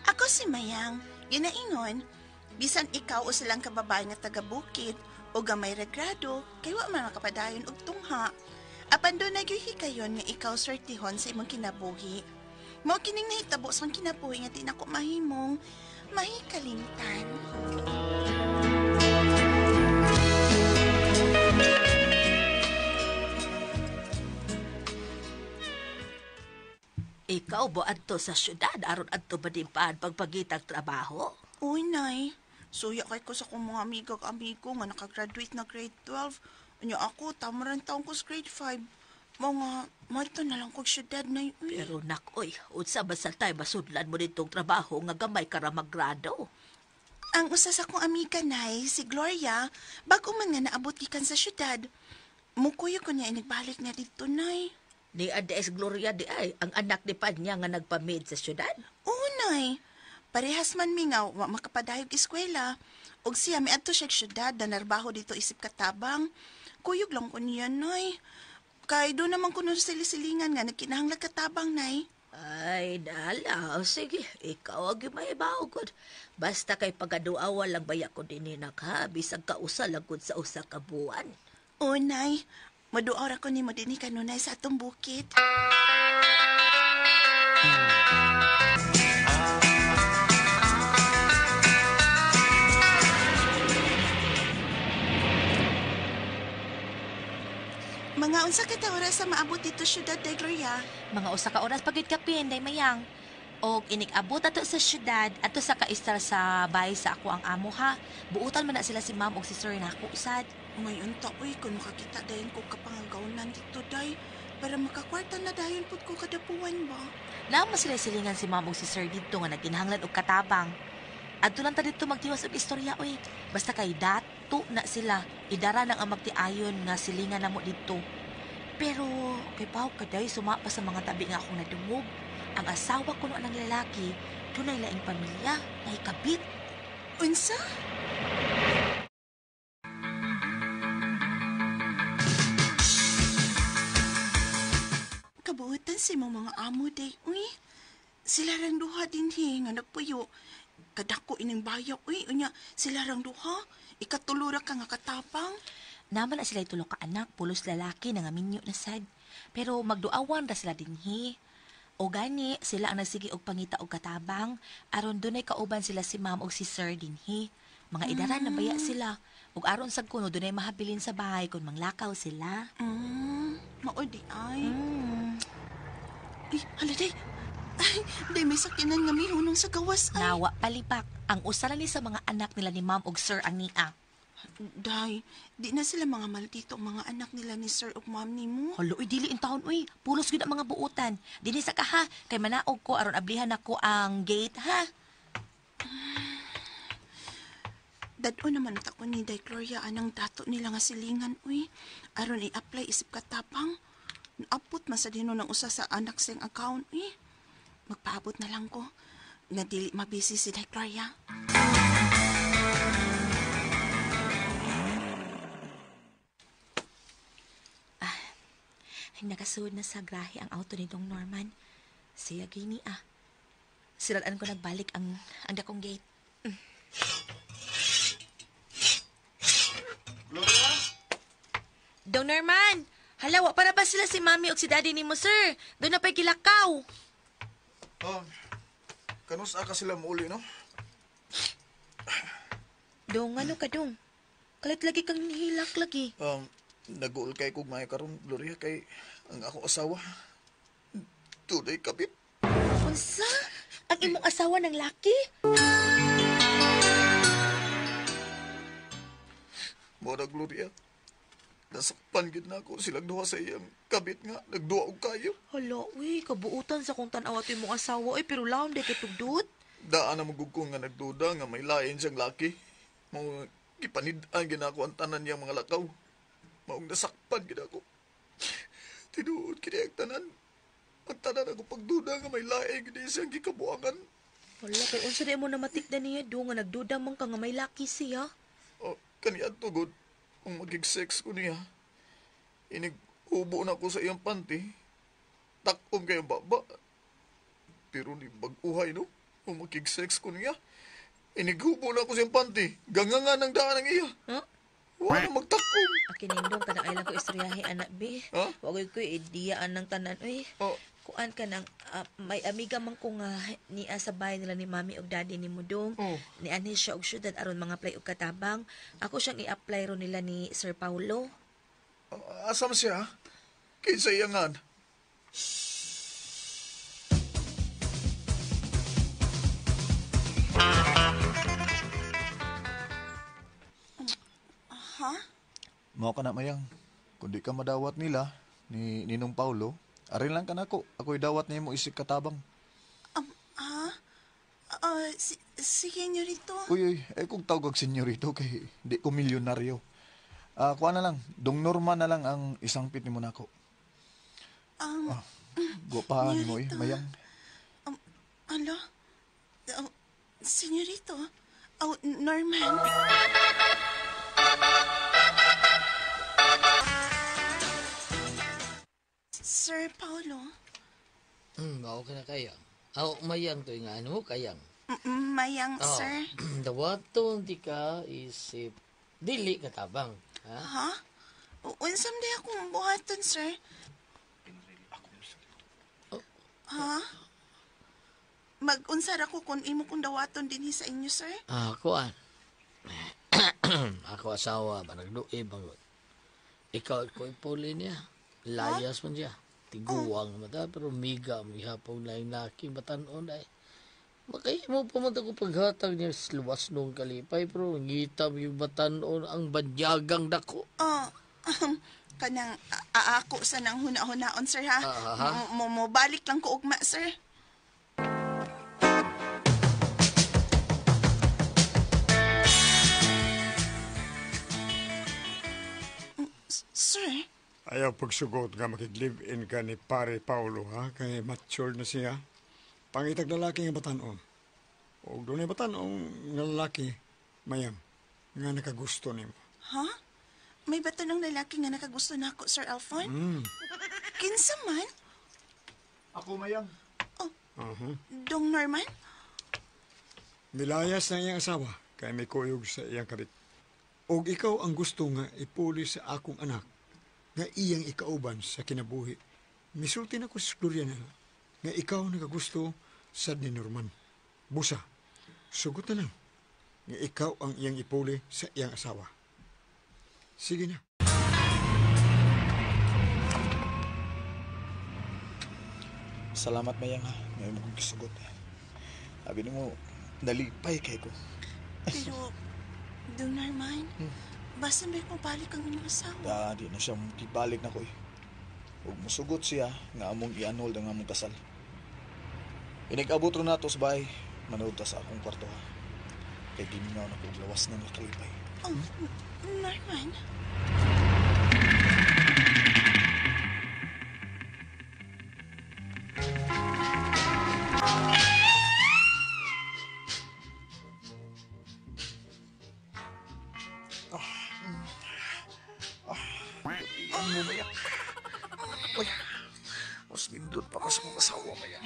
Ako si Mayang, ginaingon, bisan ikaw o silang kababae nga taga-bukid o gamay regrado, kay wa man makapadayon og tungha. Apan doon nagyuhikayon nga ikaw swertihon sa imong kinabuhi. Mao kining nahitabo sa kinabuhi nga di nako mahimong mahikalimtan. Ikaw bo adto sa syudad aron adto badimpaan pagpagitag trabaho? Uy, nay. Suya kay ko sa kong mga amigo nga nakagraduate na grade 12. Anya ako, tamaran taong ko sa grade 5. Mga, marito na lang kong syudad na yun. Pero nakoy, unsa basaltay basudlan mo ditong trabaho nga gamay ka ra maggrado? Ang usa sa kong amiga, nay, si Gloria, bago man nga naabot gikan sa syudad. Mukuyo ko niya inagbalik niya dito, nay. Ni Ades Gloria di ay, ang anak ni Panya nga nagpamid sa syudad? Oo, nay. Parehas man mi nga, wa makapadayog eskwela. Og siya, mi adto siya syudad, na narbaho dito isip katabang. Kuyog lang ko niya, nay. Kay doon naman ko nun silisilingan nga, nagkinahanglag katabang, nay. Ay, dala. Sige, ikaw ang gimahibaw gud. Basta kay pagaduawa lang baya ko din ka, bisag kausa lang gud sa usa ka buwan. Oo, nay. Maduaw ra ko ni mo din kanunay sa atong bukid. Mga unsa ka ta oras sa maabot dito syudad, day Gloria? Mga usa ka oras pagid kapin, day Mayang. Og inig-abot ato sa syudad, ato sa kaistar sa bahay sa ako ang amo ha. Buutan man na sila si ma'am og si sir na ako usad. Ngayon ta, uy, kung makakita dayon ko kapangagawnan dito, day. Para makakwarta na dayon pud ko kadapuan ba? Naman sila silingan si ma'am og si sir dito nga nagkinahanglan og katabang. Adto lang ta dito magtiwas og istorya oy. Basta kay dato na sila, idara nang ang magtiayon nga silingan namo dito. Pero kay pao kaday sumapa sa mga tabi nga akong nadungog. Ang asawa ko no ng lalaki, dunay laing pamilya, may kabit. Unsa? Kabuutan si mga amo, day. Uy, sila rang duha din nga nagpuyo. Kadako ining bayak, uy. Unya, sila rang duha. Ikatulura ka nga katapang. Naman na sila tulo ka anak, pulos lalaki na nga minyo na sad. Pero magduawan ra sila dinhi. O gani, sila ang nagsige og pangita og katabang, aron dunay kauban sila si ma'am og si sir dinhi. Mga idaran na baya sila. Ug aron sad kuno dunay mahabilin sa bahay kung manglakaw sila. Maudi ay. Ay, hala, day. Ay, day, may sakyanan nga may hunong sa gawas, ay. Nawa palibak, ang usa lang ni sa mga anak nila ni ma'am og sir ang nia. Day, di na sila mga maldito mga anak nila ni sir ug ma'am ni mo. Halo, dili in taon, uy. Pulos gud ang mga buutan. Dili sa kaha, kay manaog ko aron ablihan ako ang gate, ha? Dado naman ta ko ni Day Gloria anang dato nila nga silingan, uy. Aron i-apply isip katapang. Naapot man sa dino ng usa sa anak siyang account, uy. Magpaabot na lang ko. Nga dili mabisi si Day Gloria. Nagasuod na sa grahe ang auto ni Dong Norman. Siya gini Siraan ko nagbalik ang dakong gate. Gloria? Dong Norman! Halawa, para ba sila si mami o si daddy ni mo, sir? Doon na pa'y kilakaw. Kanus ka sila mauli, no? Dong, ano ka, Dong? Kalit lagi kang nihilak lagi. Nag-uul kay kog may karon, Gloria, kay ang akong asawa. Tunay kabit. Unsa? Ang imong asawa ng laki? Mora, Gloria. Nasakpan gid na ako silang duha sa iyang kabit nga. Nagduwa og kayo. Hala, uy, kabuutan sa kong tanaw at imong asawa, pero laon di kitugdut. Daan na magugkong nga nagduda nga may lain siyang laki. Mga gipanid-an gid ako ang tanan niyang mga lakaw. Maong nasakpan gid ako. Tinuod kini ang tanan. Ang tanan ako pagduda nga may lain gid siyang gikabuangan. Hala, kay unsa di mo na matikdan niya, do nga nagduda man ka nga may laki siya. Kaniya tugod. Kung magig-sex ko niya, inigubo na ko sa iyang panty, takom kayo baba. Pero ni baguhay, no? Kung makig-sex ko niya, inigubo na ako siyang panty. Gangangan ang daan ng iya. Huh? Wala magtakom. Akinindong ka na lang ko istoryahe, anak, be. Ha? Wagay ko idiyaan ng tanan, uy. Oh, Kuan ka nang, may amiga man ko nga ni sa bahay nila ni mami og daddy ni Mudong. Oh. Ni ani siya og syudad aron mga play og katabang. Ako siyang i-apply ro nila ni Sir Paulo. Asam siya? Kinsa iyangan? Ha? Mao ka na, Mayang. Kung di ka madawat nila, ni Ninong Paulo, arin lang ka na ako. Ako'y dawat niya mo isik katabang. Ha? Sige nyo rito. Uy, kung tawag senyorito kay di ko milyonaryo. Kuha na lang, dong Norma na lang ang isang pit ni mo nako. Guwapahan mo Mayang. Ano? Senyorito? Oh, Norman? Sir Paulo? Mao ka na kayang. Mayang to nga ano, kayang. Mayang, sir. Dawaton di ka isip dili katabang. Ha? Ha? Unsam di akong buhaton, sir. Ha? Mag-unsar ako kung imo kong dawaton din sa inyo, sir. Kuan. Ako asawa ba nagduib bangot. Ikaw ko ipuli niya. Layas man siya. Tiguang mata pero miga may hapong laing laki batanon ay. Makaya mo pumunta ko paghatag niya sa luwas nung kalipay pero ngitam yung batanon ang banyagang dako. Kanang ako sa nang huna-hunaon, sir, ha? Mo balik lang ko ugma, sir. Sir? Ayaw pagsugot nga makig-live-in ka ni Pare Paulo, ha? Kay mature na siya. Pangitag lalaki nga batanon. O doon ay batanon nga lalaki, Mayang, nga nakagusto nimo. Ha? May bato ng lalaki nga nakagusto na ako, Sir Alphon? Kinsa man? Ako, Mayang. Dong Norman? Nilayas na iyang asawa, kay may kuyog sa iyang kabit. O ikaw ang gusto nga ipuli sa akong anak, nga iyang ikauban sa kinabuhi. Misulti na ko sa Gloria na, nga ikaw nagagusto sa ni Norman. Busa, sugot na lang, nga ikaw ang iyang ipuli sa iyang asawa. Sige na. Salamat, Mayang, ha. Ngayon mo kong kisugot. Sabi mo, nalipay kay ko. Pero, Dong Norman, basta may pabalik ang inyong asawa. Di na siya kibalik na ko eh. Huwag musugot siya nga among i-anhold ang among kasal. Inig-abot ro na to sa bahay, manood ta sa akong kwarto, ha. Kay giningaw na kong lawas ng nakalipay. Norman? Ang mo, Mayang. Uy, mas nindot pa ka sa mga asawa, Mayang.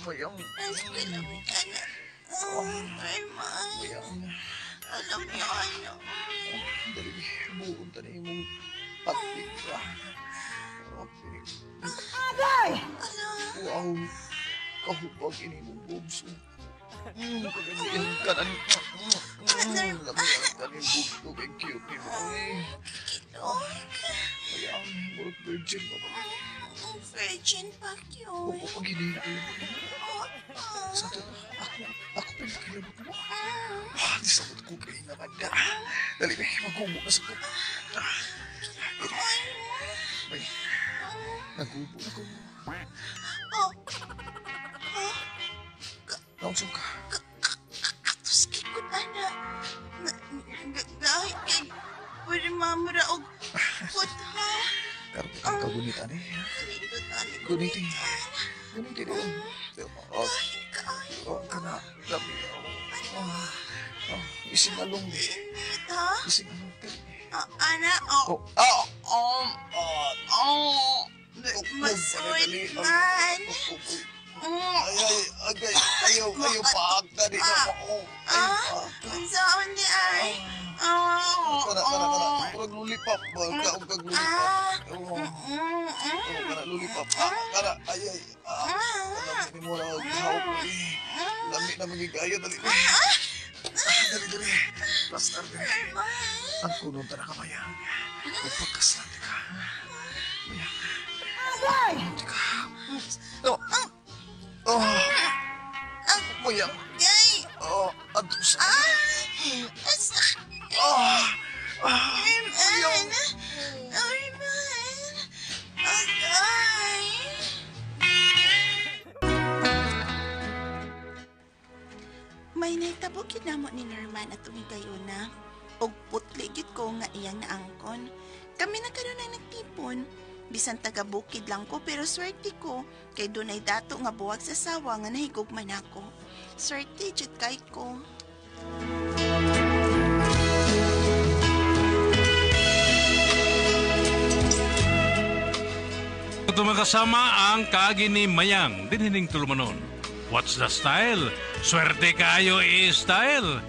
Mayang. Norman, Mayang. alam niyo ano. Dali, buong ta na imong patig. Wow, kahupag ini mong bubso. Kagabihan ka na ni... Kagabihan ka ni bubso. Kay cute ni mo. Mayang, murag virgin mo ba? Virgin pa yun. Opo, pag hindi sa ito, ako pinakilabot mo. Di sabot ko kayo naman na. Dali, may magkumo na sa ko. May, nagubo na ko. Nausap ka. Katos kikot, ana. Gahit kay pwede mamura og putha. Pero ang kagunitan eh. Gunitin. Gunitin eh. Oh, kana. Labi. Isingalong. Ha? Isingalong. Ana, Masulit man. Agay, ayaw pa. Dali na mo. Saan di ay? Kana. Kurang lulipap ba? Kag lulipap. Kana lulipap. Kana, ay. Kana, mo na hawak ko. Lami na magigayo, dali. Dali. Plaster. Ang kunong ta na kamayang. Upagkaslan ka. Mayang. Mayang. Yay! Adus. Arman! Agay! May naitabo kinamo ni Norman at tumigayuna. Og putli gid ko nga iyang naangkon. Kami na karon ang nagtipon. Bisan taga-bukid lang ko pero swerte ko kay dunay dato nga buwag sa sawa nga nahigugman ako. Swerte jud kay ko. Ito makasama ang kaagi ni Mayang dinhining tulumanon. What's the style? Swerte kayo i-style.